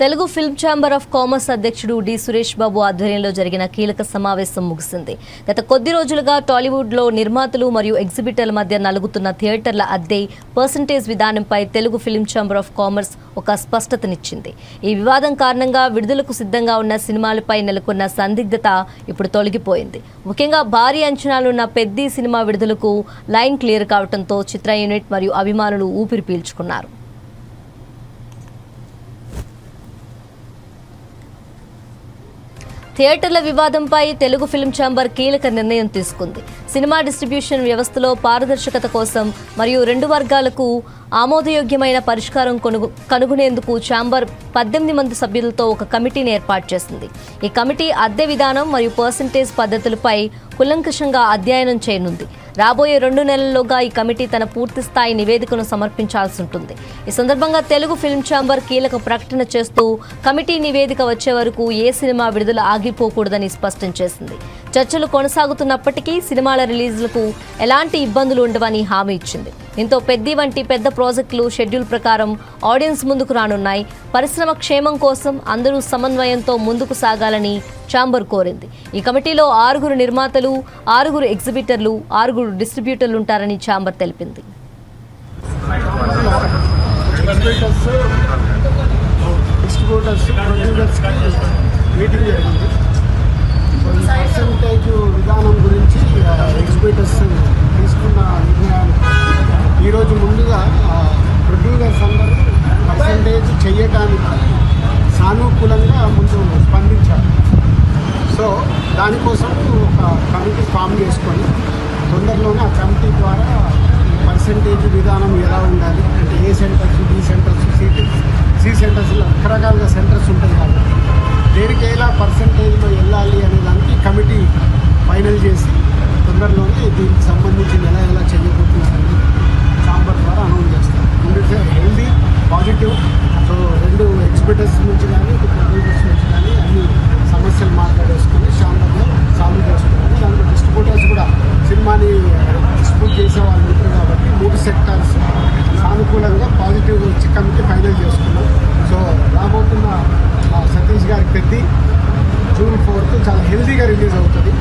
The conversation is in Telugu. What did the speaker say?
Telugu film chamber of commerce అధ్యక్షుడు డి సురేష్ బాబు ఆధ్వర్యంలో జరిగిన కీలక సమావేశం ముగిసింది. గత కొద్ది రోజులుగా టాలీవుడ్లో నిర్మాతలు మరియు ఎగ్జిబిటర్ల మధ్య నలుగుతున్న థియేటర్ల అద్దె పర్సంటేజ్ విధానంపై Telugu film chamber of commerce ఒక స్పష్టతనిచ్చింది. ఈ వివాదం కారణంగా విడుదలకు సిద్ధంగా ఉన్న సినిమాలపై నెలకొన్న సందిగ్ధత ఇప్పుడు తొలగిపోయింది. ముఖ్యంగా భారీ అంచనాలున్న పెద్ది సినిమా విడుదలకు లైన్ క్లియర్ కావడంతో చిత్ర యూనిట్ మరియు అభిమానులు ఊపిరి పీల్చుకున్నారు. థియేటర్ల వివాదంపై తెలుగు ఫిల్మ్ ఛాంబర్ కీలక నిర్ణయం తీసుకుంది. సినిమా డిస్ట్రిబ్యూషన్ వ్యవస్థలో పారదర్శకత కోసం మరియు రెండు వర్గాలకు ఆమోదయోగ్యమైన పరిష్కారం కనుగొనేందుకు ఛాంబర్ 18 మంది సభ్యులతో ఒక కమిటీని ఏర్పాటు చేసింది. ఈ కమిటీ అద్దె విధానం మరియు పర్సంటేజ్ పద్ధతులపై కూలంకషంగా అధ్యయనం చేయనుంది. రాబోయే 2 నెలల్లోగా ఈ కమిటీ తన పూర్తి స్థాయి నివేదికను సమర్పించాల్సి ఉంటుంది. ఈ సందర్భంగా తెలుగు ఫిల్మ్ ఛాంబర్ కీలక ప్రకటన చేస్తూ కమిటీ నివేదిక వచ్చే వరకు ఏ సినిమా విడుదల ఆగిపోకూడదని స్పష్టం చేసింది. చర్చలు కొనసాగుతున్నప్పటికీ సినిమాల రిలీజ్లకు ఎలాంటి ఇబ్బందులు ఉండవని హామీ ఇచ్చింది. దీంతో పెద్ది వంటి పెద్ద ప్రాజెక్టులు షెడ్యూల్ ప్రకారం ఆడియన్స్ ముందుకు రానున్నాయి. పరిశ్రమ క్షేమం కోసం అందరూ సమన్వయంతో ముందుకు సాగాలని ఛాంబర్ కోరింది. ఈ కమిటీలో 6 నిర్మాతలు, 6 ఎగ్జిబిటర్లు, 6 డిస్ట్రిబ్యూటర్లు ఉంటారని ఛాంబర్ తెలిపింది. విధానం గురించి ఎగ్జిబిటర్స్ తీసుకున్న నిర్ణయాలు ఈరోజు ముందుగా ప్రొడ్యూసర్స్ అందరూ పర్సంటేజ్ చేయడానికి సానుకూలంగా ముందు స్పందించారు. సో దానికోసం ఒక కమిటీ ఫామ్ చేసుకొని తొందరలోనే ఆ కమిటీ ద్వారా పర్సంటేజ్ విధానం ఎలా ఉండాలి అంటే A centres, B centres, C centres రకరకాలుగా సెంటర్స్ ఉంటాయి కాబట్టి దేనికి ఎలా పర్సంటేజ్లో వెళ్ళాలి అనే దానికి కమిటీ ఫైనల్ చేసి తొందరలోనే దీనికి సంబంధించిన ఎలా చేయబోతుందని ఛాంబర్ ద్వారా అనౌన్స్ చేస్తారు. ఎందుకంటే హెల్దీ పాజిటివ్. సో 2 ఎగ్జిబిటర్స్ నుంచి కానీ ప్రొడ్యూసర్స్ నుంచి కానీ అన్ని సమస్యలు మాట్లాడేసుకొని ఛాంబర్లో సాల్వ్ చేసుకోవాలి. దాంట్లో డిస్ట్రిబ్యూటర్స్ కూడా సినిమాని డిస్ట్రిబ్యూట్ చేసే వాళ్ళు ఉంటారు కాబట్టి 3 సెక్టార్స్ సానుకూలంగా పాజిటివ్గా వచ్చి కమిటీ ఫైనల్ చేసుకున్నాం. సో రాబోతున్న సతీష్ గారి పెద్ది జూన్ 4th చాలా హెల్దీగా రిలీజ్ అవుతుంది.